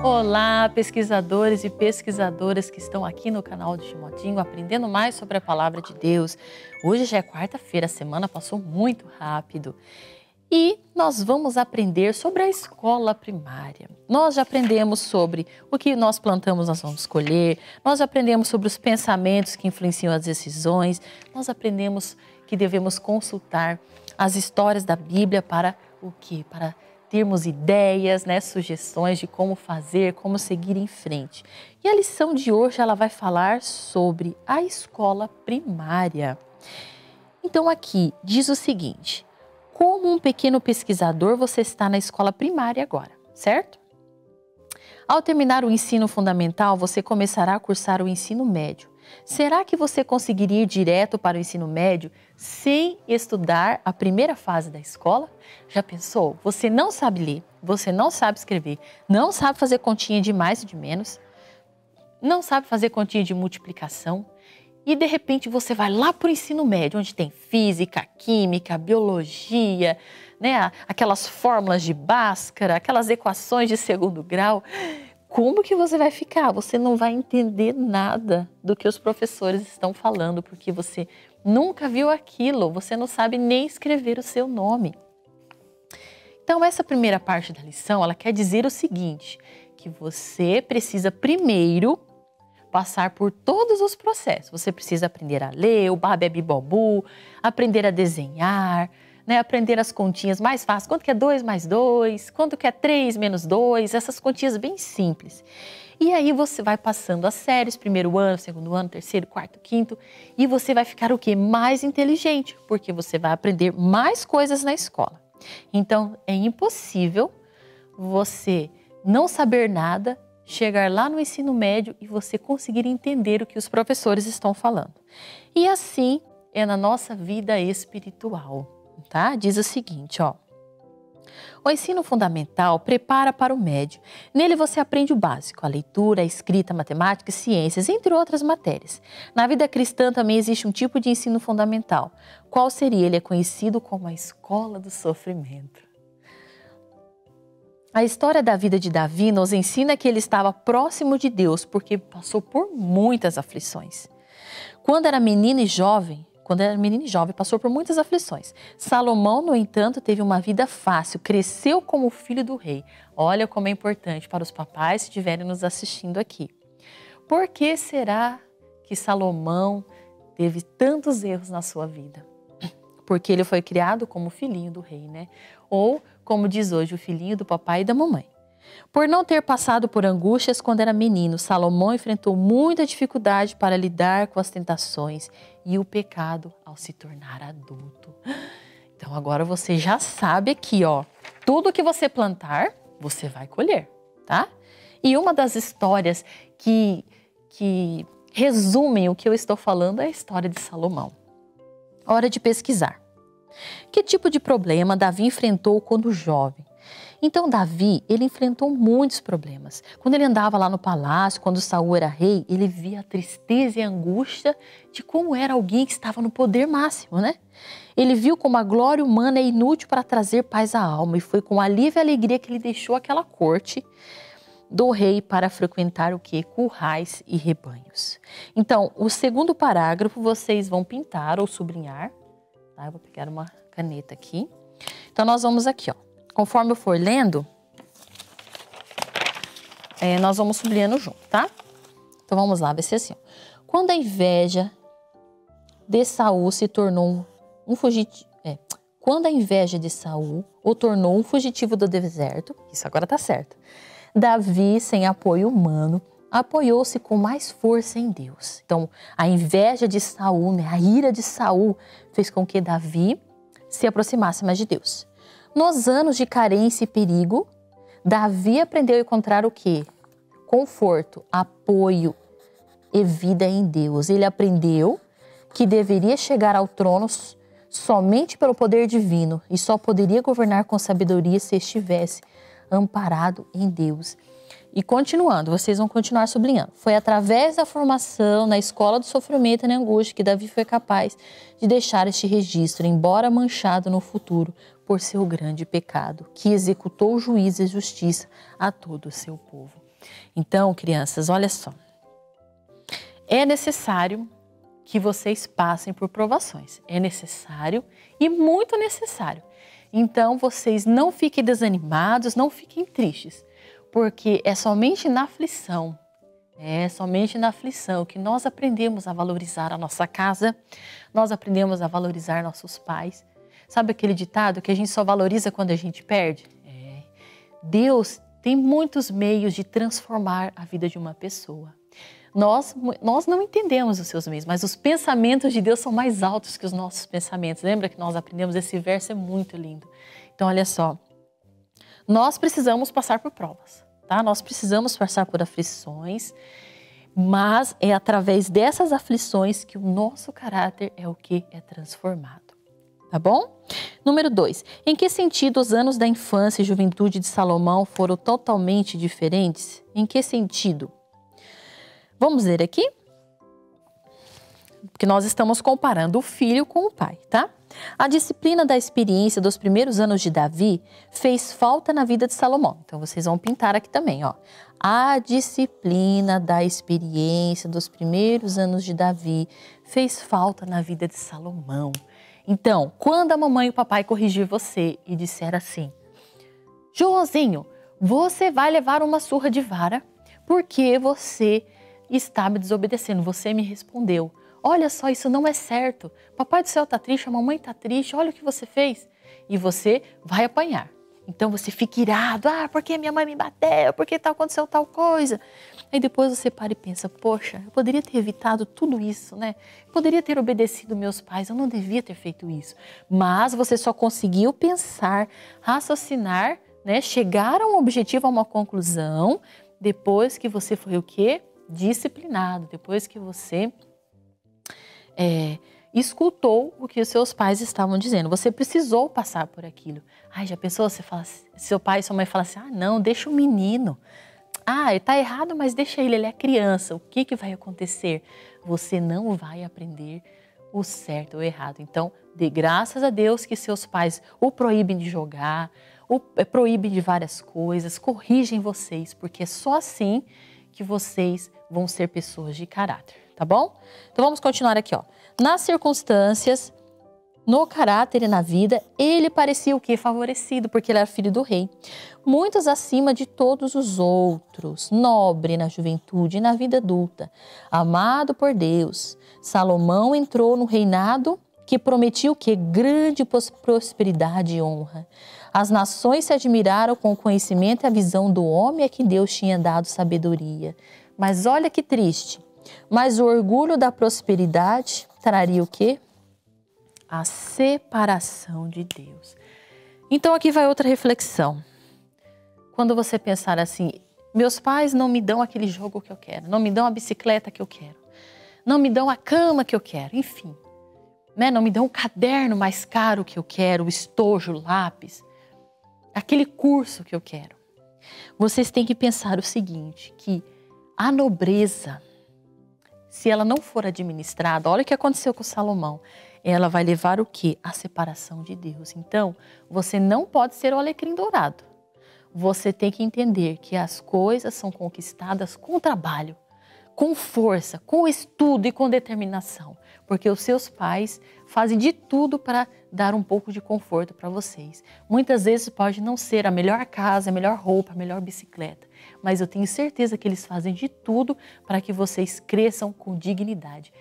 Olá, pesquisadores e pesquisadoras que estão aqui no canal do Timotinho, aprendendo mais sobre a Palavra de Deus. Hoje já é quarta-feira, a semana passou muito rápido. E nós vamos aprender sobre a escola primária. Nós já aprendemos sobre o que nós plantamos, nós vamos colher. Nós já aprendemos sobre os pensamentos que influenciam as decisões. Nós aprendemos que devemos consultar as histórias da Bíblia para o quê? Para termos ideias, sugestões de como fazer, como seguir em frente. E a lição de hoje ela vai falar sobre a escola primária. Então aqui diz o seguinte: como um pequeno pesquisador, você está na escola primária agora, certo? Ao terminar o ensino fundamental, você começará a cursar o ensino médio. Será que você conseguiria ir direto para o ensino médio sem estudar a primeira fase da escola? Já pensou? Você não sabe ler, você não sabe escrever, não sabe fazer continha de mais e de menos, não sabe fazer continha de multiplicação e de repente você vai lá para o ensino médio, onde tem física, química, biologia, aquelas fórmulas de Bhaskara, aquelas equações de segundo grau. Como que você vai ficar? Você não vai entender nada do que os professores estão falando, porque você nunca viu aquilo, você não sabe nem escrever o seu nome. Então, essa primeira parte da lição, ela quer dizer o seguinte, que você precisa primeiro passar por todos os processos. Você precisa aprender a ler, o babebibobu, aprender a desenhar, aprender as continhas mais fáceis. Quanto que é 2 mais 2? Quanto que é 3 menos 2? Essas continhas bem simples. E aí você vai passando as séries, primeiro ano, segundo ano, terceiro, quarto, quinto, e você vai ficar o quê? Mais inteligente, porque você vai aprender mais coisas na escola. Então, é impossível você não saber nada, chegar lá no ensino médio e você conseguir entender o que os professores estão falando. E assim é na nossa vida espiritual. Tá? Diz o seguinte, o ensino fundamental prepara para o médio. Nele você aprende o básico, a leitura, a escrita, a matemática e ciências, entre outras matérias. Na vida cristã também existe um tipo de ensino fundamental. Qual seria? Ele é conhecido como a escola do sofrimento. A história da vida de Davi nos ensina que ele estava próximo de Deus porque passou por muitas aflições. Quando era menino e jovem, passou por muitas aflições. Salomão, no entanto, teve uma vida fácil, cresceu como filho do rei. Olha como é importante para os papais que estiverem nos assistindo aqui. Por que será que Salomão teve tantos erros na sua vida? Porque ele foi criado como filhinho do rei, Ou, como diz hoje, o filhinho do papai e da mamãe. Por não ter passado por angústias quando era menino, Salomão enfrentou muita dificuldade para lidar com as tentações e o pecado ao se tornar adulto. Então agora você já sabe aqui, tudo que você plantar, você vai colher, tá? E uma das histórias que resumem o que eu estou falando é a história de Salomão. Hora de pesquisar. Que tipo de problema Davi enfrentou quando jovem? Então Davi, ele enfrentou muitos problemas. Quando ele andava lá no palácio, quando Saul era rei, ele via a tristeza e a angústia de como era alguém que estava no poder máximo, Ele viu como a glória humana é inútil para trazer paz à alma e foi com alívio e alegria que ele deixou aquela corte do rei para frequentar o quê? Currais e rebanhos. Então, o segundo parágrafo vocês vão pintar ou sublinhar, tá? Eu vou pegar uma caneta aqui. Então, nós vamos aqui, Conforme eu for lendo, nós vamos sublinhando junto, tá? Então vamos lá, vai ser assim. Quando a inveja de Saul se tornou um fugitivo, quando a inveja de Saul o tornou um fugitivo do deserto, isso agora tá certo. Davi, sem apoio humano, apoiou-se com mais força em Deus. Então, a inveja de Saul, a ira de Saul, fez com que Davi se aproximasse mais de Deus. Nos anos de carência e perigo, Davi aprendeu a encontrar o quê? Conforto, apoio e vida em Deus. Ele aprendeu que deveria chegar ao trono somente pelo poder divino e só poderia governar com sabedoria se estivesse amparado em Deus. E continuando, vocês vão continuar sublinhando. Foi através da formação na escola do sofrimento e na angústia que Davi foi capaz de deixar este registro, embora manchado no futuro por seu grande pecado, que executou juízo e justiça a todo o seu povo. Então, crianças, olha só. É necessário que vocês passem por provações. É necessário e muito necessário. Então, vocês não fiquem desanimados, não fiquem tristes, porque é somente na aflição, que nós aprendemos a valorizar a nossa casa, nós aprendemos a valorizar nossos pais. Sabe aquele ditado que a gente só valoriza quando a gente perde? Deus tem muitos meios de transformar a vida de uma pessoa. Nós não entendemos os seus meios, mas os pensamentos de Deus são mais altos que os nossos pensamentos. Lembra que nós aprendemos esse verso? É muito lindo. Então, olha só. Nós precisamos passar por provas, tá? Nós precisamos passar por aflições, mas é através dessas aflições que o nosso caráter é o que é transformado. Tá bom? Número 2. Em que sentido os anos da infância e juventude de Salomão foram totalmente diferentes? Em que sentido? Vamos ver aqui? Porque nós estamos comparando o filho com o pai, tá? A disciplina da experiência dos primeiros anos de Davi fez falta na vida de Salomão. Então, vocês vão pintar aqui também, ó. A disciplina da experiência dos primeiros anos de Davi fez falta na vida de Salomão. Então, quando a mamãe e o papai corrigir você e disser assim: Joãozinho, você vai levar uma surra de vara porque você está me desobedecendo, você me respondeu. Olha só, isso não é certo. Papai do céu está triste, a mamãe está triste, olha o que você fez. E você vai apanhar. Então você fica irado, porque minha mãe me bateu, porque aconteceu tal coisa. Aí depois você para e pensa, poxa, eu poderia ter evitado tudo isso, né? Eu poderia ter obedecido meus pais, eu não devia ter feito isso. Mas você só conseguiu pensar, raciocinar, né? Chegar a um objetivo, a uma conclusão, depois que você foi o quê? Disciplinado, depois que você escutou o que os seus pais estavam dizendo. Você precisou passar por aquilo. Já pensou? Você fala, seu pai e sua mãe falam assim, não, deixa o menino. Ele está errado, mas deixa ele é criança. O que vai acontecer? Você não vai aprender o certo ou o errado. Então, dê graças a Deus que seus pais o proíbem de jogar, o proíbem de várias coisas, corrigem vocês, porque é só assim que vocês vão ser pessoas de caráter, tá bom? Então vamos continuar aqui, ó. Nas circunstâncias, no caráter e na vida, ele parecia o quê? Favorecido, porque ele era filho do rei. Muitos acima de todos os outros, nobre na juventude e na vida adulta, amado por Deus. Salomão entrou no reinado que prometia o quê? Grande prosperidade e honra. As nações se admiraram com o conhecimento e a visão do homem a quem Deus tinha dado sabedoria. Mas olha que triste. Mas o orgulho da prosperidade traria o quê? A separação de Deus. Então aqui vai outra reflexão. Quando você pensar assim, meus pais não me dão aquele jogo que eu quero, não me dão a bicicleta que eu quero, não me dão a cama que eu quero, enfim. Não me dão o caderno mais caro que eu quero, o estojo, o lápis, aquele curso que eu quero. Vocês têm que pensar o seguinte, que a nobreza, se ela não for administrada, olha o que aconteceu com Salomão, ela vai levar o quê? A separação de Deus. Então, você não pode ser o alecrim dourado. Você tem que entender que as coisas são conquistadas com trabalho, com força, com estudo e com determinação. Porque os seus pais fazem de tudo para dar um pouco de conforto para vocês. Muitas vezes pode não ser a melhor casa, a melhor roupa, a melhor bicicleta. Mas eu tenho certeza que eles fazem de tudo para que vocês cresçam com dignidade.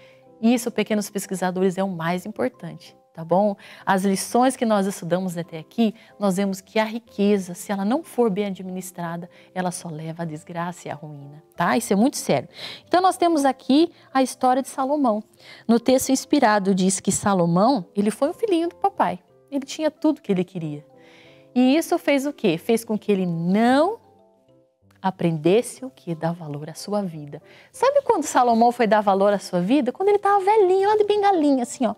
Isso, pequenos pesquisadores, é o mais importante, tá bom? As lições que nós estudamos até aqui, nós vemos que a riqueza, se ela não for bem administrada, ela só leva à desgraça e à ruína, tá? Isso é muito sério. Então, nós temos aqui a história de Salomão. No texto inspirado, diz que Salomão, ele foi o filhinho do papai. Ele tinha tudo que ele queria. E isso fez o quê? Fez com que ele não aprendesse o que dá valor à sua vida. Sabe quando Salomão foi dar valor à sua vida? Quando ele estava velhinho, lá de bengalinha, assim, ó.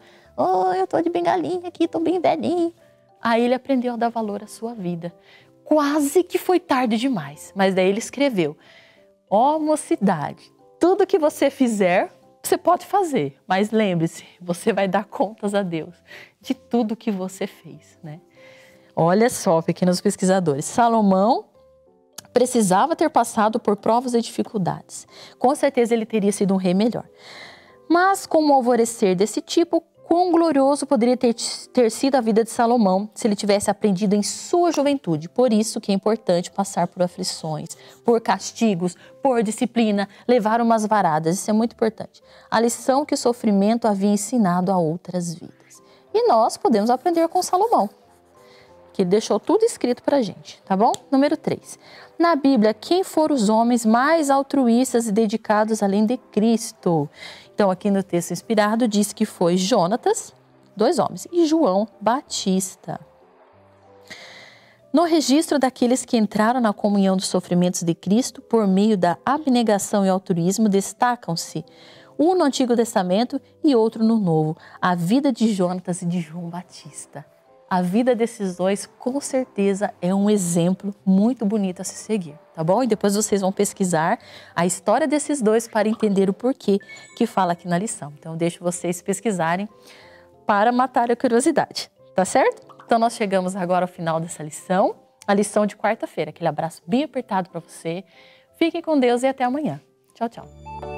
Eu tô de bengalinha aqui, tô bem velhinho. Aí ele aprendeu a dar valor à sua vida. Quase que foi tarde demais. Mas daí ele escreveu, mocidade, tudo que você fizer, você pode fazer. Mas lembre-se, você vai dar contas a Deus de tudo que você fez, né? Olha só, pequenos pesquisadores, Salomão precisava ter passado por provas e dificuldades. Com certeza ele teria sido um rei melhor. Mas com um alvorecer desse tipo, quão glorioso poderia ter sido a vida de Salomão se ele tivesse aprendido em sua juventude. Por isso que é importante passar por aflições, por castigos, por disciplina, levar umas varadas. Isso é muito importante. A lição que o sofrimento havia ensinado a outras vidas. E nós podemos aprender com Salomão, que ele deixou tudo escrito pra gente, tá bom? Número 3. Na Bíblia, quem foram os homens mais altruístas e dedicados além de Cristo? Então, aqui no texto inspirado, diz que foi Jonatas, 2 homens, e João Batista. No registro daqueles que entraram na comunhão dos sofrimentos de Cristo por meio da abnegação e altruísmo, destacam-se um no Antigo Testamento e outro no Novo, a vida de Jonatas e de João Batista. A vida desses dois, com certeza, é um exemplo muito bonito a se seguir, tá bom? E depois vocês vão pesquisar a história desses dois para entender o porquê que fala aqui na lição. Então, eu deixo vocês pesquisarem para matar a curiosidade, tá certo? Então, nós chegamos agora ao final dessa lição, a lição de quarta-feira. Aquele abraço bem apertado para você. Fiquem com Deus e até amanhã. Tchau, tchau.